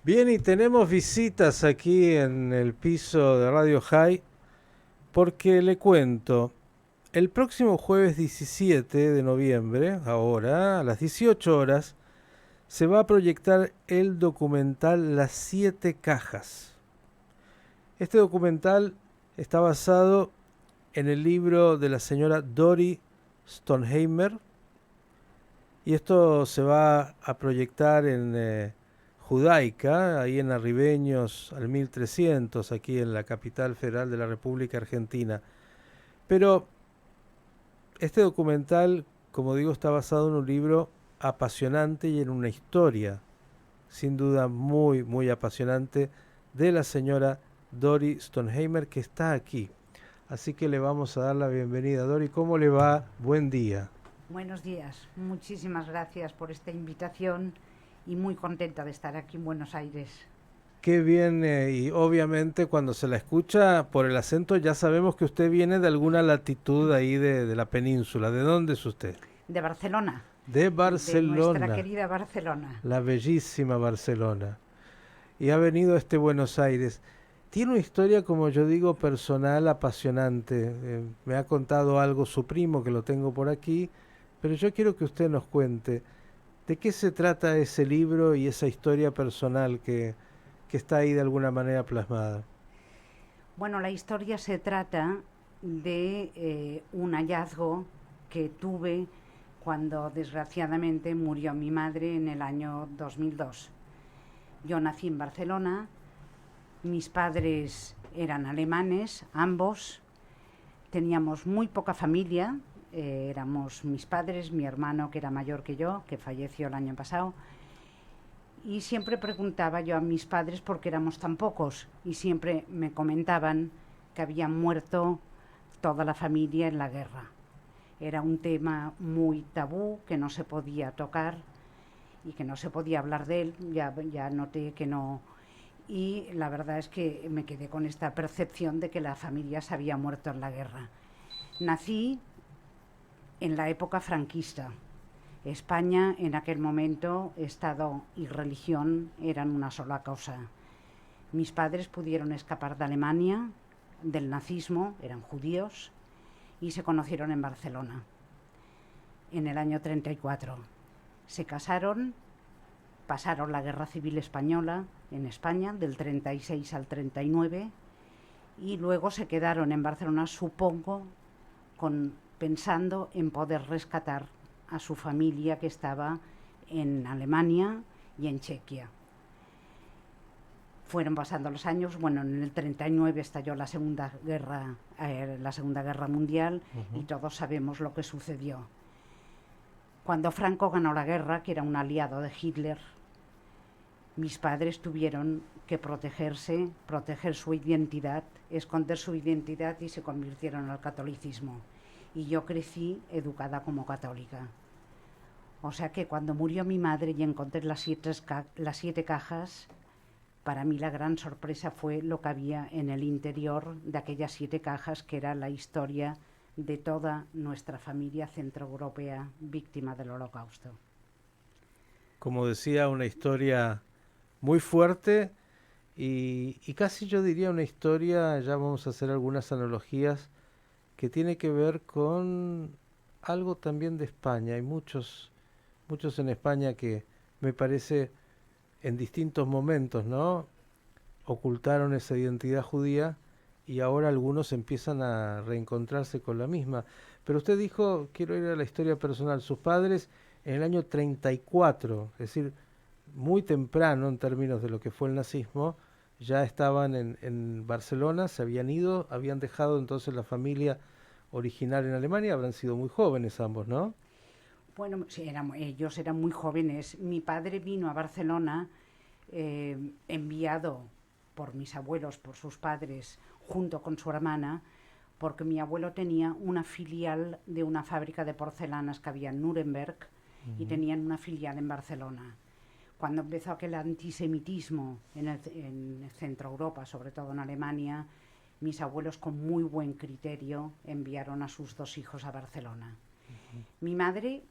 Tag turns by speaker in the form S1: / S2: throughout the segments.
S1: Bien, y tenemos visitas aquí en el piso de Radio High porque le cuento, el próximo jueves 17 de noviembre, ahora a las 18 horas, se va a proyectar el documental Las Siete Cajas. Este documental está basado en el libro de la señora Dori Stoneheimer y esto se va a proyectar en Judaica, ahí en Arribeños al 1300, aquí en la capital federal de la República Argentina. Pero este documental, como digo, está basado en un libro apasionante y en una historia, sin duda muy, muy apasionante, de la señora Dori Stoneheimer, que está aquí. Así que le vamos a dar la bienvenida. Dori, ¿cómo le va? Buen día.
S2: Buenos días, muchísimas gracias por esta invitación y muy contenta de estar aquí en Buenos Aires.
S1: Qué bien, y obviamente cuando se la escucha por el acento ya sabemos que usted viene de alguna latitud ahí de la península. ¿De dónde es usted?
S2: De Barcelona,
S1: De
S2: de nuestra
S1: Barcelona,
S2: querida Barcelona.
S1: la bellísima Barcelona. Y ha venido a este Buenos Aires. Tiene una historia, como yo digo, personal, apasionante. Me ha contado algo su primo, que lo tengo por aquí, pero yo quiero que usted nos cuente de qué se trata ese libro y esa historia personal que está ahí de alguna manera plasmada.
S2: Bueno, la historia se trata de un hallazgo que tuve cuando desgraciadamente murió mi madre en el año 2002. Yo nací en Barcelona, mis padres eran alemanes, ambos, teníamos muy poca familia, éramos mis padres, mi hermano que era mayor que yo, que falleció el año pasado, y siempre preguntaba yo a mis padres por qué éramos tan pocos, y siempre me comentaban que habían muerto toda la familia en la guerra. Era un tema muy tabú, que no se podía tocar y que no se podía hablar de él, ya noté que no. Y la verdad es que me quedé con esta percepción de que la familia se había muerto en la guerra. Nací en la época franquista. España en aquel momento, Estado y religión eran una sola cosa. Mis padres pudieron escapar de Alemania, del nazismo, eran judíos, y se conocieron en Barcelona en el año 34. Se casaron, pasaron la Guerra Civil Española en España del 36 al 39 y luego se quedaron en Barcelona, supongo, pensando en poder rescatar a su familia que estaba en Alemania y en Chequia. Fueron pasando los años, bueno, en el 39 estalló la Segunda Guerra Mundial y todos sabemos lo que sucedió. Cuando Franco ganó la guerra, que era un aliado de Hitler, mis padres tuvieron que protegerse, proteger su identidad, esconder su identidad y se convirtieron al catolicismo. Y yo crecí educada como católica. O sea que cuando murió mi madre y encontré las siete cajas, para mí la gran sorpresa fue lo que había en el interior de aquellas 7 cajas, que era la historia de toda nuestra familia centroeuropea víctima del Holocausto.
S1: Como decía, una historia muy fuerte y casi yo diría una historia, ya vamos a hacer algunas analogías, que tiene que ver con algo también de España. Hay muchos en España que me parece en distintos momentos, ¿no? Ocultaron esa identidad judía y ahora algunos empiezan a reencontrarse con la misma. Pero usted dijo, quiero ir a la historia personal, sus padres en el año 34, es decir, muy temprano en términos de lo que fue el nazismo, ya estaban en Barcelona, se habían ido, habían dejado entonces la familia original en Alemania, habrán sido muy jóvenes ambos, ¿no?
S2: Bueno, sí, ellos eran muy jóvenes. Mi padre vino a Barcelona enviado por mis abuelos, por sus padres, junto con su hermana, porque mi abuelo tenía una filial de una fábrica de porcelanas que había en Nuremberg y
S1: Ujú.
S2: tenían una filial en Barcelona. Cuando empezó aquel antisemitismo en Centro Europa, sobre todo en Alemania, mis abuelos con muy buen criterio enviaron a sus 2 hijos a Barcelona. Mi madre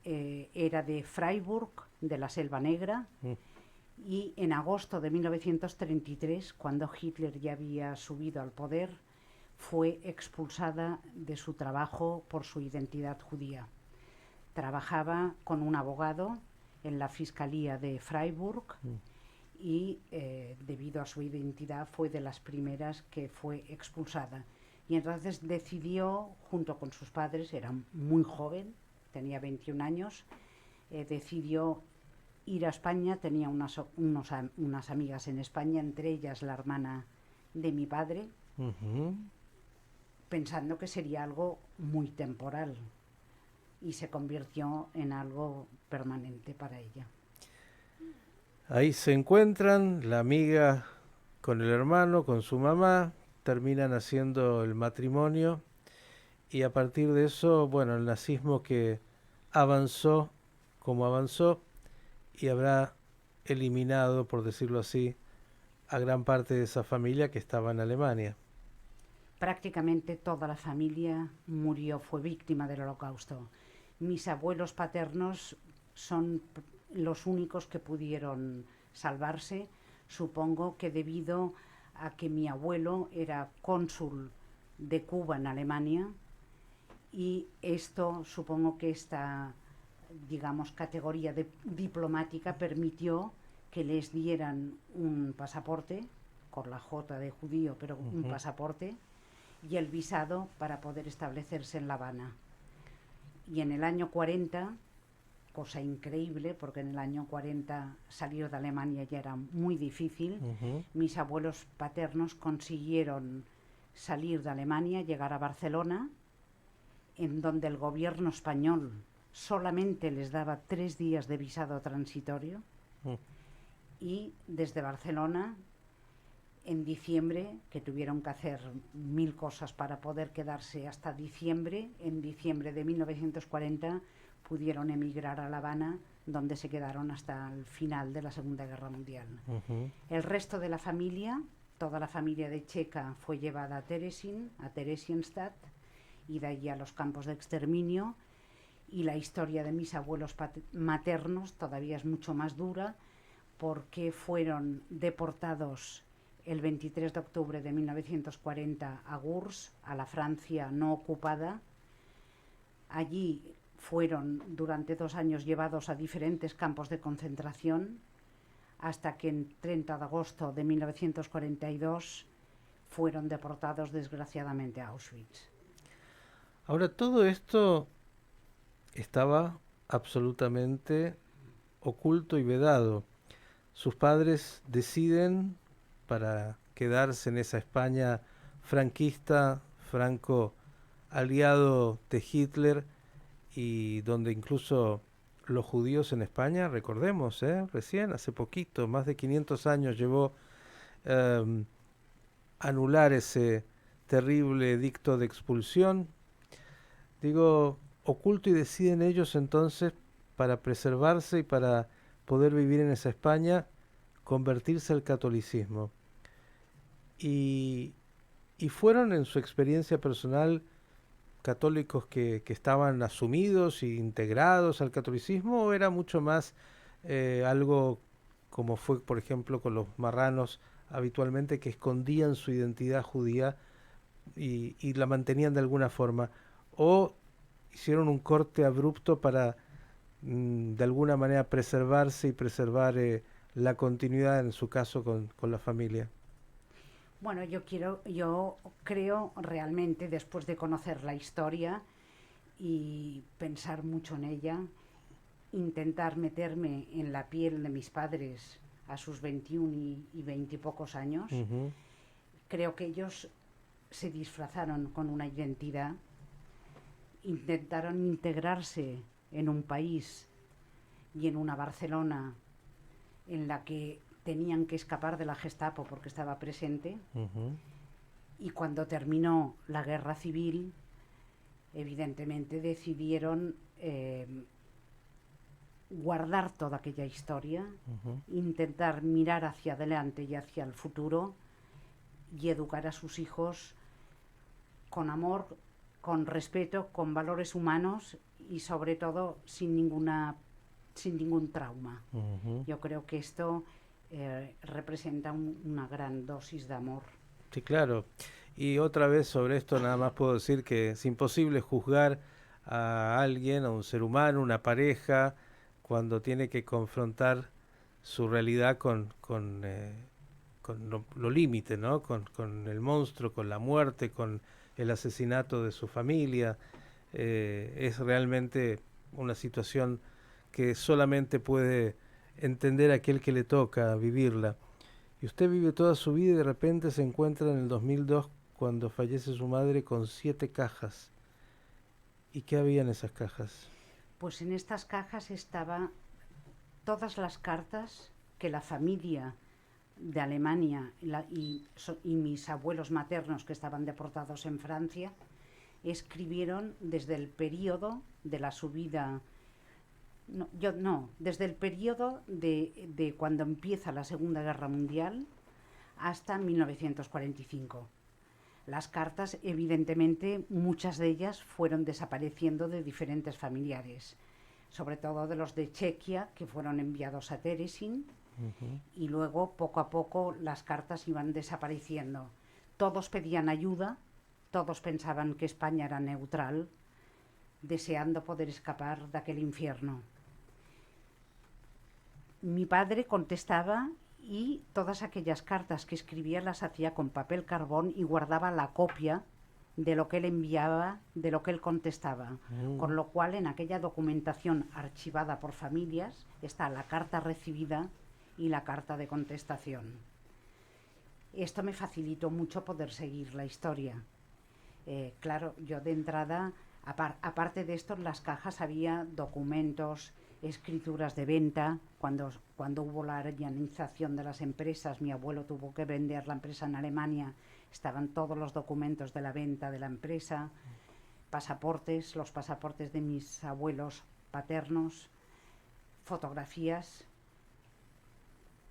S2: era de Freiburg, de la Selva Negra,
S1: Mm.
S2: Y en agosto de 1933, cuando Hitler ya había subido al poder, fue expulsada de su trabajo por su identidad judía. Trabajaba con un abogado en la Fiscalía de Freiburg y debido a su identidad fue de las primeras que fue expulsada. Y entonces decidió, junto con sus padres, era muy joven, tenía 21 años, decidió ir a España, tenía unas amigas en España, entre ellas la hermana de mi padre, pensando que sería algo muy temporal, y se convirtió en algo permanente para ella.
S1: Ahí se encuentran, la amiga con el hermano, con su mamá, terminan haciendo el matrimonio y a partir de eso, bueno, el nazismo que avanzó como avanzó y habrá eliminado, por decirlo así, a gran parte de esa familia que estaba en Alemania.
S2: Prácticamente toda la familia murió, fue víctima del Holocausto. Mis abuelos paternos son los únicos que pudieron salvarse, supongo que debido a que mi abuelo era cónsul de Cuba en Alemania, y esto, supongo que esta, digamos, categoría diplomática permitió que les dieran un pasaporte, con la J de judío, pero un pasaporte, y el visado para poder establecerse en La Habana. Y en el año 40, cosa increíble, porque en el año 40 salir de Alemania ya era muy difícil, mis abuelos paternos consiguieron salir de Alemania, llegar a Barcelona, en donde el gobierno español solamente les daba 3 días de visado transitorio, y desde Barcelona, en diciembre, que tuvieron que hacer 1000 cosas para poder quedarse hasta diciembre, en diciembre de 1940 pudieron emigrar a La Habana, donde se quedaron hasta el final de la Segunda Guerra Mundial. El resto de la familia, toda la familia de Checa, fue llevada a Theresienstadt, y de allí a los campos de exterminio, y la historia de mis abuelos maternos todavía es mucho más dura, porque fueron deportados el 23 de octubre de 1940 a Gurs, a la Francia no ocupada. Allí fueron durante 2 años llevados a diferentes campos de concentración, hasta que en 30 de agosto de 1942 fueron deportados desgraciadamente a Auschwitz.
S1: Ahora, todo esto estaba absolutamente oculto y vedado. Sus padres deciden, para quedarse en esa España franquista, franco aliado de Hitler, y donde incluso los judíos en España, recordemos, recién, hace poquito, más de 500 años llevó anular ese terrible edicto de expulsión. Digo, oculto, y deciden ellos entonces, para preservarse y para poder vivir en esa España, convertirse al catolicismo. Y fueron, en su experiencia personal, católicos que estaban asumidos e integrados al catolicismo, o era mucho más algo como fue, por ejemplo, con los marranos habitualmente, que escondían su identidad judía y la mantenían de alguna forma, o hicieron un corte abrupto para de alguna manera preservarse y preservar la continuidad, en su caso, con la familia?
S2: Bueno, yo creo realmente, después de conocer la historia y pensar mucho en ella, intentar meterme en la piel de mis padres a sus 21 y 20 y pocos años, creo que ellos se disfrazaron con una identidad, intentaron integrarse en un país y en una Barcelona en la que tenían que escapar de la Gestapo porque estaba presente, y cuando terminó la guerra civil, evidentemente decidieron guardar toda aquella historia, intentar mirar hacia adelante y hacia el futuro, y educar a sus hijos con amor, con respeto, con valores humanos, y sobre todo sin ningún trauma. Yo creo que esto representa una gran dosis de amor.
S1: Sí, claro. Y otra vez sobre esto nada más puedo decir que es imposible juzgar a alguien, a un ser humano, una pareja, cuando tiene que confrontar su realidad con lo límite, ¿no? Con el monstruo, con la muerte, con el asesinato de su familia. Es realmente una situación que solamente puede entender aquel que le toca vivirla. Y usted vive toda su vida y de repente se encuentra en el 2002 cuando fallece su madre con 7 cajas. ¿Y qué había en esas cajas?
S2: Pues en estas cajas estaban todas las cartas que la familia de Alemania y mis abuelos maternos que estaban deportados en Francia escribieron desde el periodo de la subida. Desde el periodo de cuando empieza la Segunda Guerra Mundial hasta 1945. Las cartas, evidentemente, muchas de ellas fueron desapareciendo de diferentes familiares, sobre todo de los de Chequia, que fueron enviados a Teresin, y luego, poco a poco, las cartas iban desapareciendo. Todos pedían ayuda, todos pensaban que España era neutral, deseando poder escapar de aquel infierno. Mi padre contestaba y todas aquellas cartas que escribía las hacía con papel carbón y guardaba la copia de lo que él enviaba, de lo que él contestaba. Con lo cual, en aquella documentación archivada por familias está la carta recibida y la carta de contestación. Esto me facilitó mucho poder seguir la historia. Claro, yo de entrada, aparte de esto, en las cajas había documentos, escrituras de venta. Cuando hubo la arellanización de las empresas, mi abuelo tuvo que vender la empresa en Alemania, estaban todos los documentos de la venta de la empresa, pasaportes, los pasaportes de mis abuelos paternos, fotografías,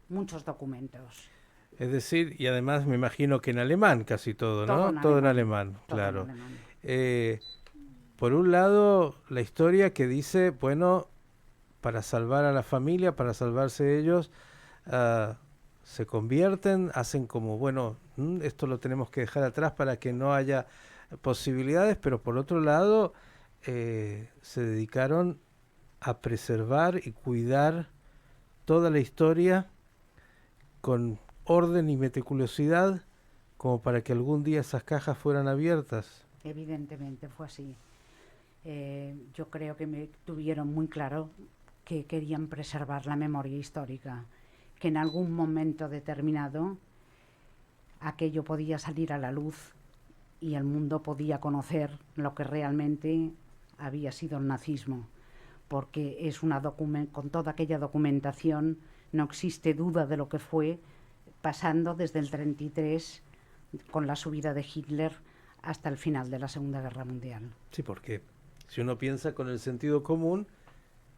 S2: muchos documentos.
S1: Es decir, y además me imagino que en alemán casi todo, ¿no? Todo en alemán, claro. Por un lado, la historia que dice, bueno, para salvar a la familia, para salvarse ellos, se convierten, hacen como, bueno, esto lo tenemos que dejar atrás para que no haya posibilidades, pero por otro lado, se dedicaron a preservar y cuidar toda la historia con orden y meticulosidad, como para que algún día esas cajas fueran abiertas.
S2: Evidentemente fue así. Yo creo que me tuvieron muy claro que querían preservar la memoria histórica, que en algún momento determinado aquello podía salir a la luz y el mundo podía conocer lo que realmente había sido el nazismo, porque es con toda aquella documentación no existe duda de lo que fue, pasando desde el 33 con la subida de Hitler hasta el final de la Segunda Guerra Mundial.
S1: Sí, porque si uno piensa con el sentido común,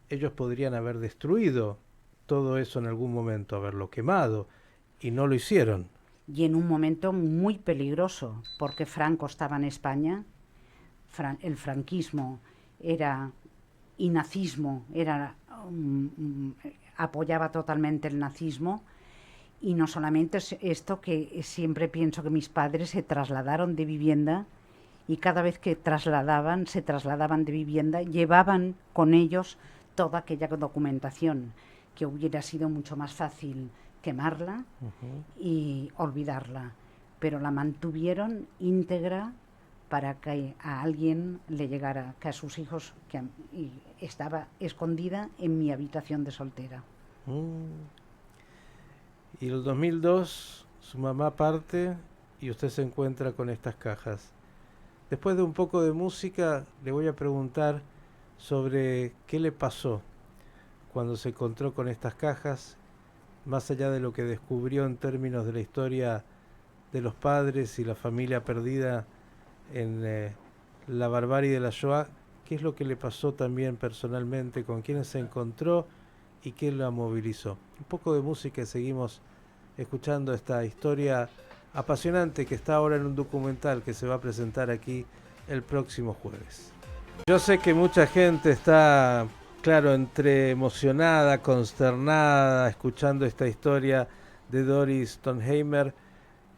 S1: ellos podrían haber destruido todo eso en algún momento, haberlo quemado, y no lo hicieron.
S2: Y en un momento muy peligroso, porque Franco estaba en España, el franquismo era y nazismo apoyaba totalmente el nazismo. Y no solamente esto, que siempre pienso que mis padres se trasladaron de vivienda y cada vez que se trasladaban de vivienda, llevaban con ellos toda aquella documentación, que hubiera sido mucho más fácil quemarla y olvidarla, pero la mantuvieron íntegra para que a alguien le llegara, que a sus hijos, y estaba escondida en mi habitación de soltera.
S1: Y en el 2002 su mamá parte y usted se encuentra con estas cajas. Después de un poco de música le voy a preguntar sobre qué le pasó cuando se encontró con estas cajas, más allá de lo que descubrió en términos de la historia de los padres y la familia perdida en la barbarie de la Shoah. ¿Qué es lo que le pasó también personalmente, con quiénes se encontró y qué la movilizó? Un poco de música y seguimos escuchando esta historia apasionante que está ahora en un documental que se va a presentar aquí el próximo jueves. Yo sé que mucha gente está claro, entre emocionada, consternada, escuchando esta historia de Doris Stonheimer,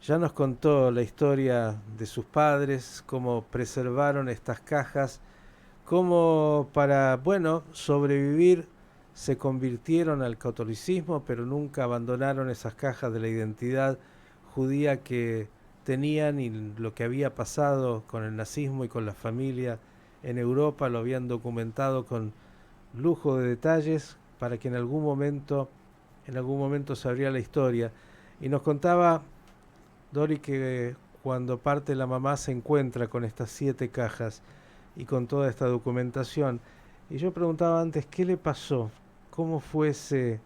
S1: ya nos contó la historia de sus padres, cómo preservaron estas cajas, cómo para, bueno, sobrevivir se convirtieron al catolicismo, pero nunca abandonaron esas cajas de la identidad judía que tenían, y lo que había pasado con el nazismo y con la familia en Europa lo habían documentado con lujo de detalles para que en algún momento sabría la historia. Y nos contaba Dori que cuando parte la mamá se encuentra con estas 7 cajas y con toda esta documentación. Y yo preguntaba antes, ¿qué le pasó? ¿Cómo fue ese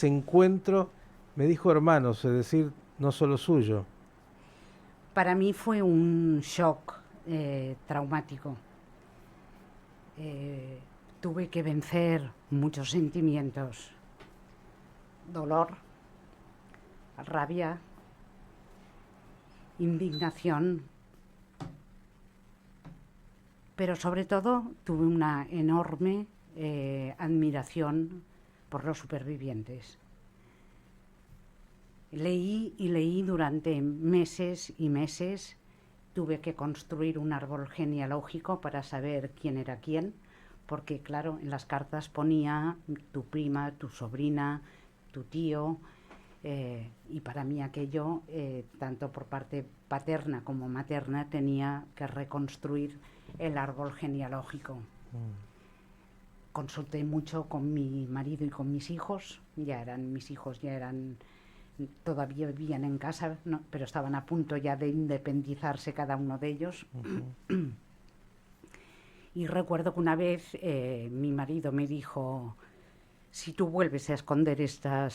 S1: encuentro? Me dijo hermanos, es decir, no solo suyo.
S2: Para mí fue un shock traumático. Eh, Tuve que vencer muchos sentimientos: dolor, rabia, indignación, pero sobre todo tuve una enorme admiración por los supervivientes. Leí y leí durante meses y meses. Tuve que construir un árbol genealógico para saber quién era quién, porque claro, en las cartas ponía tu prima, tu sobrina, tu tío, y para mí aquello, tanto por parte paterna como materna, tenía que reconstruir el árbol genealógico. Consulté mucho con mi marido y con mis hijos. Mis hijos ya eran, todavía vivían en casa, no, pero estaban a punto ya de independizarse cada uno de ellos. Y recuerdo que una vez mi marido me dijo: si tú vuelves a esconder esta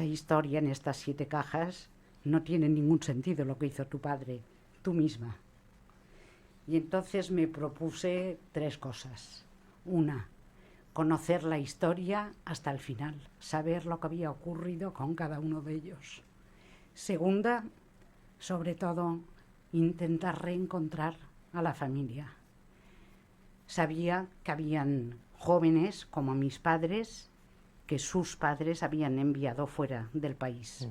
S2: historia en estas 7 cajas, no tiene ningún sentido lo que hizo tu padre, tú misma. Y entonces me propuse 3 cosas. Una, conocer la historia hasta el final, saber lo que había ocurrido con cada uno de ellos. Segunda, sobre todo, intentar reencontrar a la familia. Sabía que habían jóvenes como mis padres, que sus padres habían enviado fuera del país.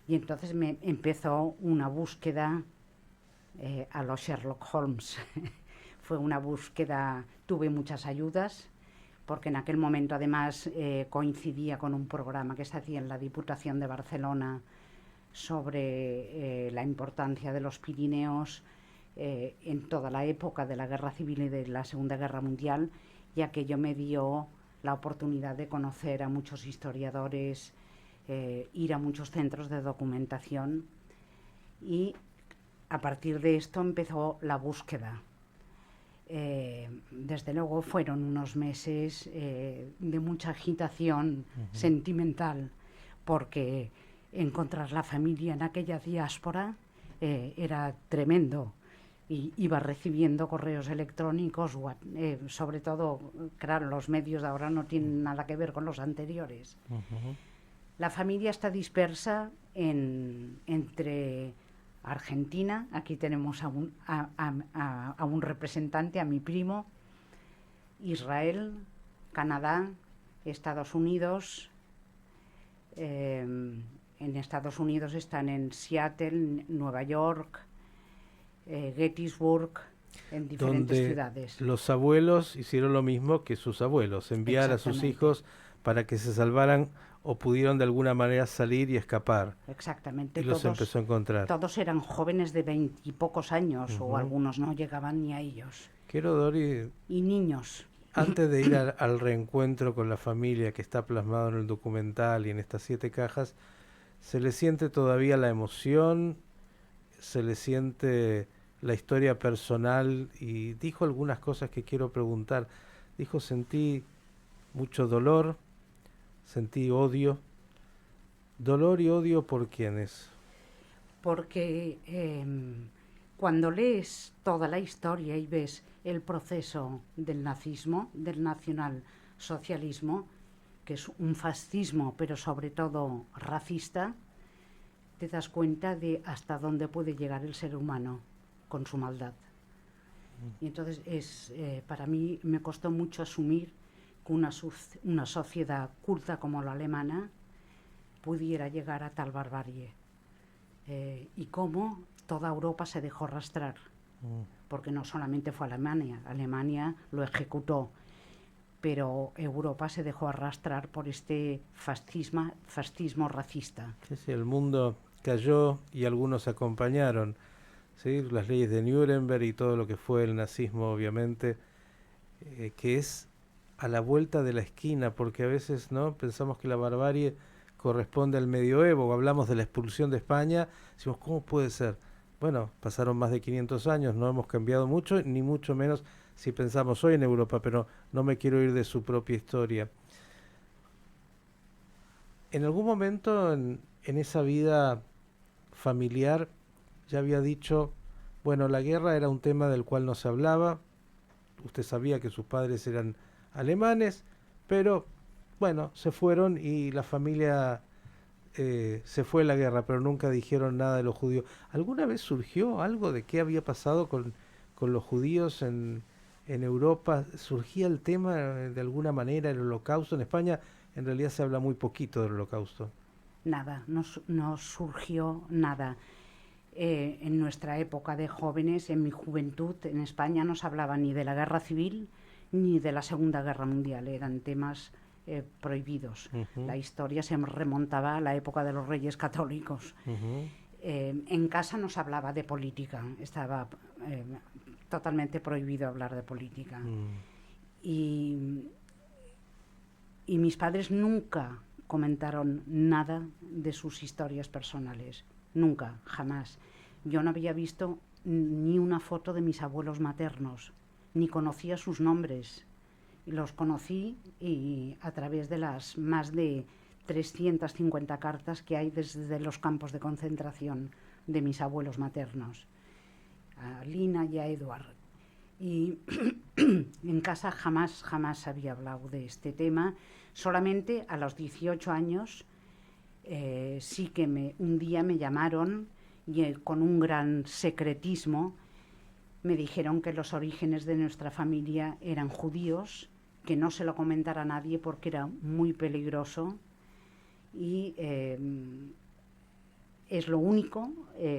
S2: Y entonces me empezó una búsqueda a los Sherlock Holmes. Fue una búsqueda, tuve muchas ayudas, porque en aquel momento además coincidía con un programa que se hacía en la Diputación de Barcelona sobre la importancia de los Pirineos en toda la época de la Guerra Civil y de la Segunda Guerra Mundial, y aquello me dio la oportunidad de conocer a muchos historiadores, ir a muchos centros de documentación, y a partir de esto empezó la búsqueda. Desde luego fueron unos meses de mucha agitación sentimental, porque encontrar la familia en aquella diáspora era tremendo. Y iba recibiendo correos electrónicos, sobre todo, claro, los medios de ahora no tienen nada que ver con los anteriores. La familia está dispersa entre Argentina, aquí tenemos a un representante, a mi primo, Israel, Canadá, Estados Unidos. En Estados Unidos están en Seattle, Nueva York, Gettysburg, en diferentes ciudades.
S1: Los abuelos hicieron lo mismo que sus abuelos, enviar a sus hijos para que se salvaran o pudieron de alguna manera salir y escapar.
S2: Exactamente.
S1: Y los empezó a encontrar.
S2: Todos eran jóvenes de 20 y pocos años, o algunos no llegaban ni a ellos.
S1: Quiero, Dori...
S2: Y niños.
S1: Antes de ir al reencuentro con la familia que está plasmado en el documental y en estas 7 cajas, ¿se le siente todavía la emoción? ¿Se le siente la historia personal? Y dijo algunas cosas que quiero preguntar. Dijo: sentí mucho dolor, sentí odio. ¿Dolor y odio por quiénes?
S2: Porque cuando lees toda la historia y ves el proceso del nazismo, del nacionalsocialismo, que es un fascismo, pero sobre todo racista, te das cuenta de hasta dónde puede llegar el ser humano con su maldad. Y entonces para mí me costó mucho asumir que una sociedad culta como la alemana pudiera llegar a tal barbarie. Y cómo toda Europa se dejó arrastrar. Porque no solamente fue Alemania, Alemania lo ejecutó, pero Europa se dejó arrastrar por este fascismo racista.
S1: Sí, sí, el mundo cayó y algunos acompañaron, ¿sí? Las leyes de Nuremberg y todo lo que fue el nazismo, obviamente, que es a la vuelta de la esquina, porque a veces no pensamos que la barbarie corresponde al medioevo, o hablamos de la expulsión de España, decimos, ¿cómo puede ser? Bueno, pasaron más de 500 años, no hemos cambiado mucho, ni mucho menos si pensamos hoy en Europa, pero no me quiero ir de su propia historia. En algún momento en esa vida familiar ya había dicho, bueno, la guerra era un tema del cual no se hablaba, usted sabía que sus padres eran alemanes, pero bueno, se fueron y la familia se fue a la guerra, pero nunca dijeron nada de los judíos. ¿Alguna vez surgió algo de qué había pasado con los judíos en Europa? ¿Surgía el tema de alguna manera, el holocausto? En España en realidad se habla muy poquito del holocausto.
S2: Nada, no surgió nada. En nuestra época de jóvenes, en mi juventud, en España no se hablaba ni de la guerra civil ni de la Segunda Guerra Mundial, eran temas prohibidos. La historia se remontaba a la época de los Reyes Católicos. En casa no se hablaba de política, estaba totalmente prohibido hablar de política. Y mis padres nunca comentaron nada de sus historias personales. Nunca, jamás. Yo no había visto ni una foto de mis abuelos maternos, ni conocía sus nombres. Los conocí a través de las más de 350 cartas que hay desde los campos de concentración de mis abuelos maternos, a Lina y a Eduard. Y en casa jamás había hablado de este tema. Solamente a los 18 años sí que un día me llamaron y con un gran secretismo me dijeron que los orígenes de nuestra familia eran judíos, que no se lo comentara a nadie porque era muy peligroso, y es lo único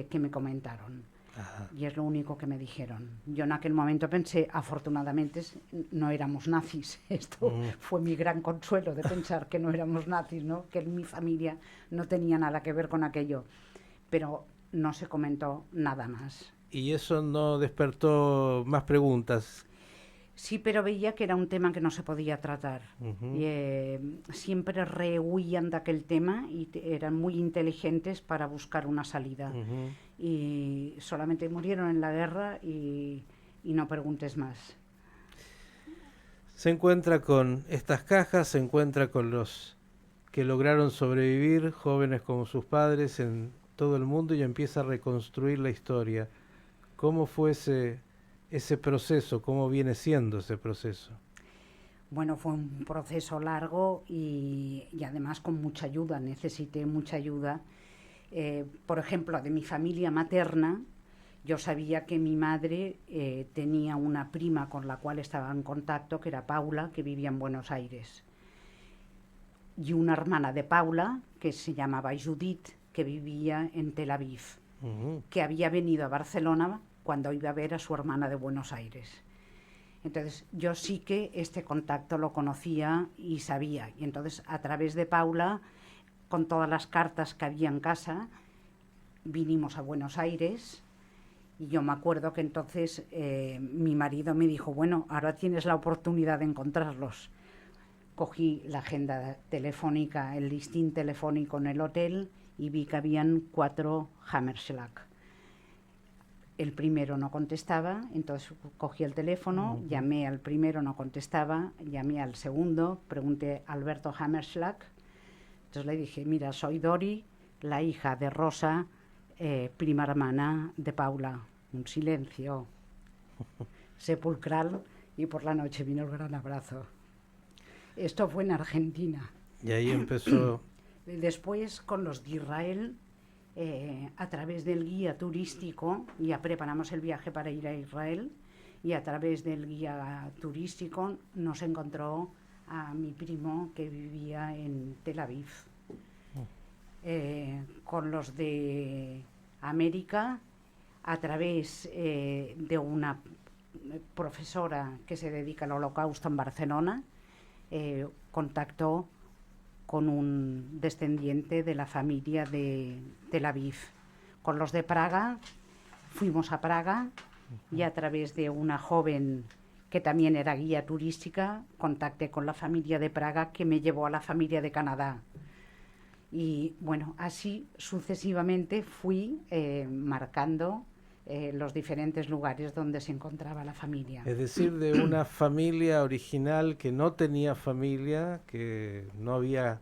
S2: que me comentaron. Ajá. Y es lo único que me dijeron. Yo en aquel momento pensé, afortunadamente no éramos nazis. Esto fue mi gran consuelo, de pensar que no éramos nazis, ¿no? Que mi familia no tenía nada que ver con aquello. Pero no se comentó nada más.
S1: ¿Y eso no despertó más preguntas?
S2: Sí, pero veía que era un tema que no se podía tratar. Siempre rehuían de aquel tema y eran muy inteligentes para buscar una salida. Y solamente murieron en la guerra y no preguntes más.
S1: Se encuentra con estas cajas, se encuentra con los que lograron sobrevivir, jóvenes como sus padres en todo el mundo, y empieza a reconstruir la historia. ¿Cómo fue ese proceso? ¿Cómo viene siendo ese proceso?
S2: Bueno, fue un proceso largo y además con mucha ayuda, necesité mucha ayuda. Por ejemplo, de mi familia materna, yo sabía que mi madre tenía una prima con la cual estaba en contacto, que era Paula, que vivía en Buenos Aires. Y una hermana de Paula, que se llamaba Judith, que vivía en Tel Aviv, que había venido a Barcelona cuando iba a ver a su hermana de Buenos Aires. Entonces yo sí que este contacto lo conocía y sabía. Y entonces a través de Paula, con todas las cartas que había en casa, vinimos a Buenos Aires. Y yo me acuerdo que entonces mi marido me dijo, bueno, ahora tienes la oportunidad de encontrarlos. Cogí la agenda telefónica, el listín telefónico en el hotel y vi que habían 4 Hammerschlag. El primero no contestaba, entonces cogí el teléfono, llamé al primero, no contestaba, llamé al segundo, pregunté a Alberto Hammerschlag. Entonces le dije, mira, soy Dori, la hija de Rosa, prima hermana de Paula. Un silencio sepulcral y por la noche vino el gran abrazo. Esto fue en Argentina.
S1: Y ahí empezó.
S2: Después, con los de Israel, a través del guía turístico, ya preparamos el viaje para ir a Israel, y a través del guía turístico nos encontró a mi primo que vivía en Tel Aviv. Con los de América, a través de una profesora que se dedica al Holocausto en Barcelona, contactó con un descendiente de la familia de Tel Aviv. Con los de Praga fuimos a Praga y a través de una joven que también era guía turística contacté con la familia de Praga, que me llevó a la familia de Canadá. Y bueno, así sucesivamente fui marcando los diferentes lugares donde se encontraba la familia.
S1: Es decir, de una familia original que no tenía familia, que no había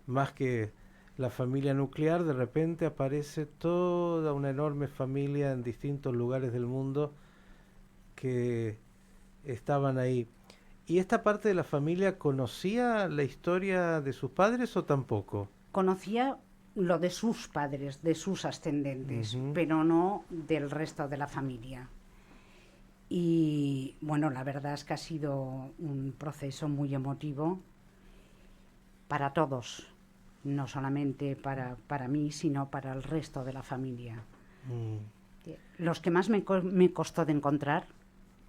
S1: más que la familia nuclear, de repente aparece toda una enorme familia en distintos lugares del mundo que estaban ahí. ¿Y esta parte de la familia conocía la historia de sus padres o tampoco?
S2: Conocía lo de sus padres, de sus ascendentes, pero no del resto de la familia. Y bueno, la verdad es que ha sido un proceso muy emotivo para todos, no solamente para mí, sino para el resto de la familia. Los que más me costó de encontrar,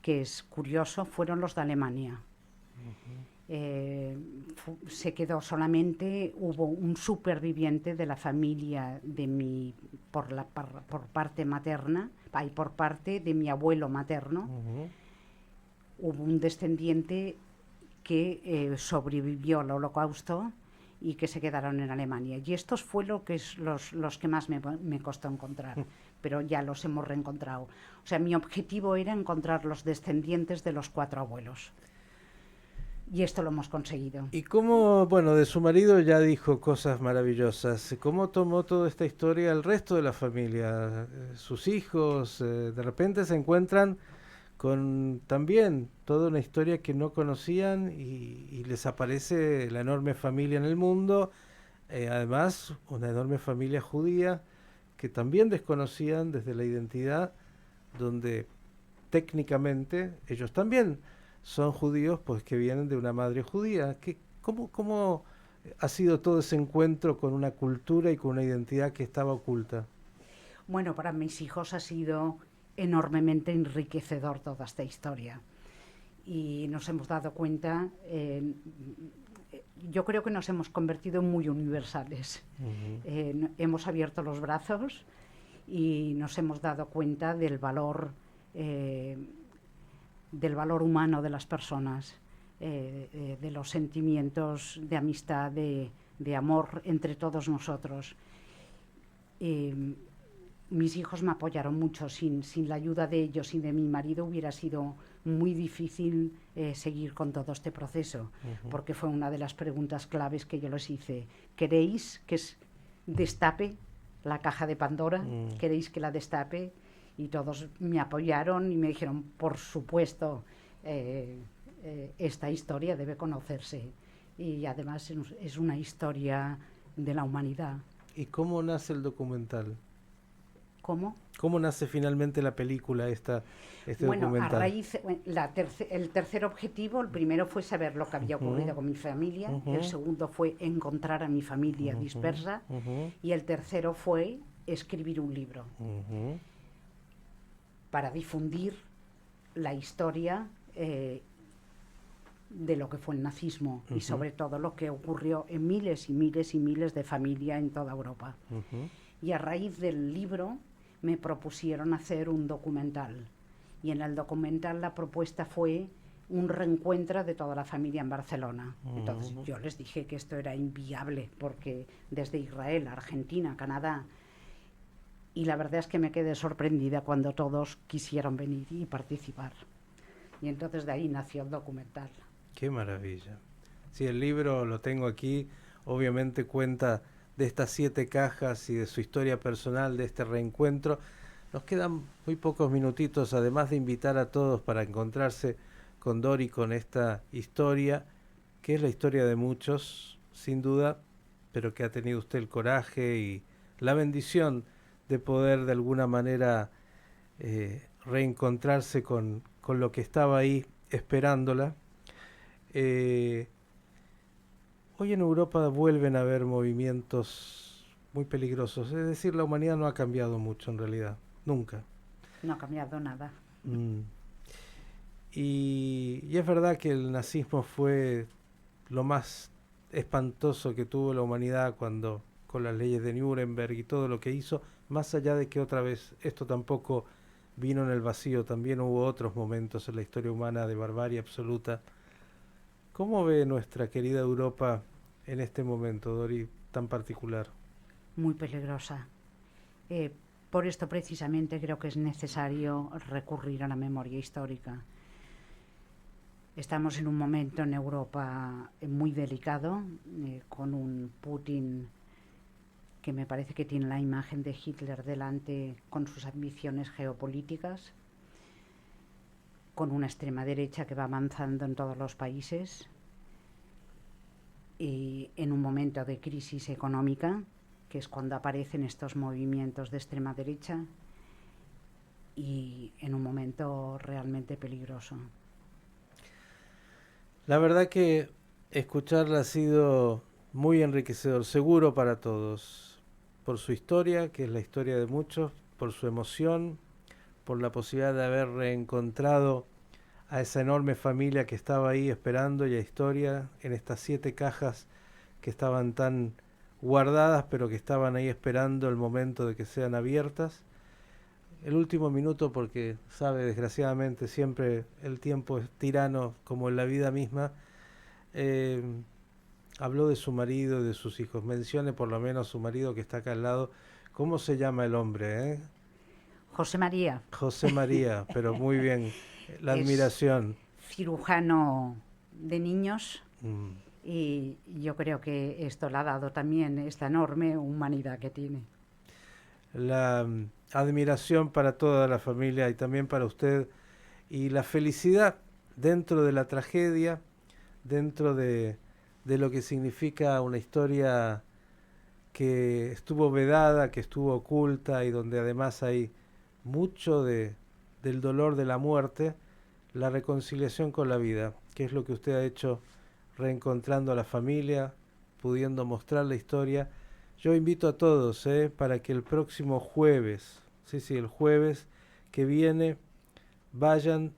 S2: que es curioso, fueron los de Alemania. Se quedó solamente, hubo un superviviente de la familia de mi, por parte materna, y por parte de mi abuelo materno. Hubo un descendiente que sobrevivió al Holocausto y que se quedaron en Alemania. Y estos fue lo que es los que más me costó encontrar, pero ya los hemos reencontrado. O sea, mi objetivo era encontrar los descendientes de los 4 abuelos. Y esto lo hemos conseguido.
S1: ¿Y cómo, bueno, de su marido ya dijo cosas maravillosas? ¿Cómo tomó toda esta historia el resto de la familia? Sus hijos, de repente se encuentran con también toda una historia que no conocían y les aparece la enorme familia en el mundo, además una enorme familia judía que también desconocían desde la identidad, donde técnicamente ellos también son judíos, pues que vienen de una madre judía. ¿Cómo ha sido todo ese encuentro con una cultura y con una identidad que estaba oculta?
S2: Bueno, para mis hijos ha sido enormemente enriquecedor toda esta historia. Y nos hemos dado cuenta, yo creo que nos hemos convertido en muy universales. Hemos abierto los brazos y nos hemos dado cuenta del valor humano de las personas, de los sentimientos de amistad, de amor entre todos nosotros. Mis hijos me apoyaron mucho. Sin la ayuda de ellos y de mi marido hubiera sido muy difícil seguir con todo este proceso, porque fue una de las preguntas claves que yo les hice. ¿Queréis que destape la caja de Pandora? ¿Queréis que la destape? Y todos me apoyaron y me dijeron, por supuesto, esta historia debe conocerse. Y además es una historia de la humanidad.
S1: ¿Y cómo nace el documental?
S2: ¿Cómo?
S1: ¿Cómo nace finalmente la película, este documental?
S2: A raíz, el tercer objetivo, el primero fue saber lo que había ocurrido con mi familia, el segundo fue encontrar a mi familia dispersa, y el tercero fue escribir un libro para difundir la historia de lo que fue el nazismo y sobre todo lo que ocurrió en miles y miles y miles de familias en toda Europa. Y a raíz del libro me propusieron hacer un documental, y en el documental la propuesta fue un reencuentro de toda la familia en Barcelona. Entonces yo les dije que esto era inviable, porque desde Israel, Argentina, Canadá, y la verdad es que me quedé sorprendida cuando todos quisieron venir y participar. Y entonces de ahí nació el documental.
S1: ¡Qué maravilla! Sí, el libro lo tengo aquí, obviamente cuenta de estas 7 cajas y de su historia personal, de este reencuentro. Nos quedan muy pocos minutitos, además de invitar a todos para encontrarse con Dori, con esta historia, que es la historia de muchos, sin duda, pero que ha tenido usted el coraje y la bendición de poder de alguna manera reencontrarse con con lo que estaba ahí esperándola. Hoy en Europa vuelven a haber movimientos muy peligrosos, es decir, la humanidad no ha cambiado mucho en realidad, nunca.
S2: No ha cambiado nada.
S1: Mm. Y es verdad que el nazismo fue lo más espantoso que tuvo la humanidad cuando con las leyes de Nuremberg y todo lo que hizo, más allá de que otra vez esto tampoco vino en el vacío, también hubo otros momentos en la historia humana de barbarie absoluta. ¿Cómo ve nuestra querida Europa en este momento, Dori, tan particular?
S2: Muy peligrosa. Eh, por esto precisamente creo que es necesario recurrir a la memoria histórica. Estamos en un momento en Europa muy delicado, con un Putin que me parece que tiene la imagen de Hitler delante con sus ambiciones geopolíticas, con una extrema derecha que va avanzando en todos los países y en un momento de crisis económica, que es cuando aparecen estos movimientos de extrema derecha, y en un momento realmente peligroso.
S1: La verdad que escucharla ha sido muy enriquecedor, seguro para todos, por su historia, que es la historia de muchos, por su emoción, por la posibilidad de haber reencontrado a esa enorme familia que estaba ahí esperando y a historia en estas 7 cajas que estaban tan guardadas pero que estaban ahí esperando el momento de que sean abiertas. El último minuto, porque sabe, desgraciadamente siempre el tiempo es tirano como en la vida misma. eh, Habló de su marido y de sus hijos. Mencione por lo menos su marido que está acá al lado. ¿Cómo se llama el hombre?
S2: José María
S1: José María, pero muy bien. La
S2: es
S1: admiración.
S2: cirujano de niños
S1: Mm.
S2: y yo creo que esto le ha dado también esta enorme humanidad que tiene.
S1: La admiración para toda la familia y también para usted. Y la felicidad dentro de la tragedia, dentro de lo que significa una historia que estuvo vedada, que estuvo oculta y donde además hay mucho del dolor de la muerte, la reconciliación con la vida, que es lo que usted ha hecho reencontrando a la familia, pudiendo mostrar la historia. Yo invito a todos para que el próximo jueves, sí, el jueves que viene, vayan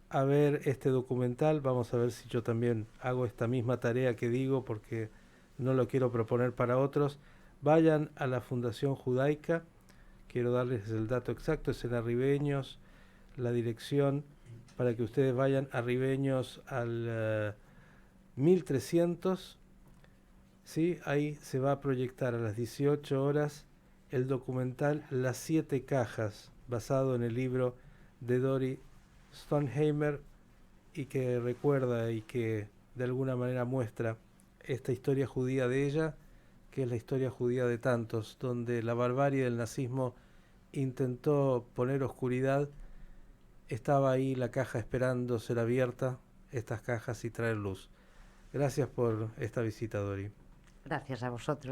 S1: a ver este documental. Vamos a ver si yo también hago esta misma tarea que digo, porque no lo quiero proponer para otros. Vayan a la Fundación Judaica, quiero darles el dato exacto, es en Arribeños, la dirección, para que ustedes vayan a Arribeños al 1300, ¿sí? Ahí se va a proyectar a las 18 horas el documental Las 7 cajas, basado en el libro de Dori Stoneheimer, y que recuerda y que de alguna manera muestra esta historia judía de ella, que es la historia judía de tantos, donde la barbarie del nazismo intentó poner oscuridad. Estaba ahí la caja esperando ser abierta, estas cajas, y traer luz. Gracias por esta visita, Dori.
S2: Gracias a vosotros.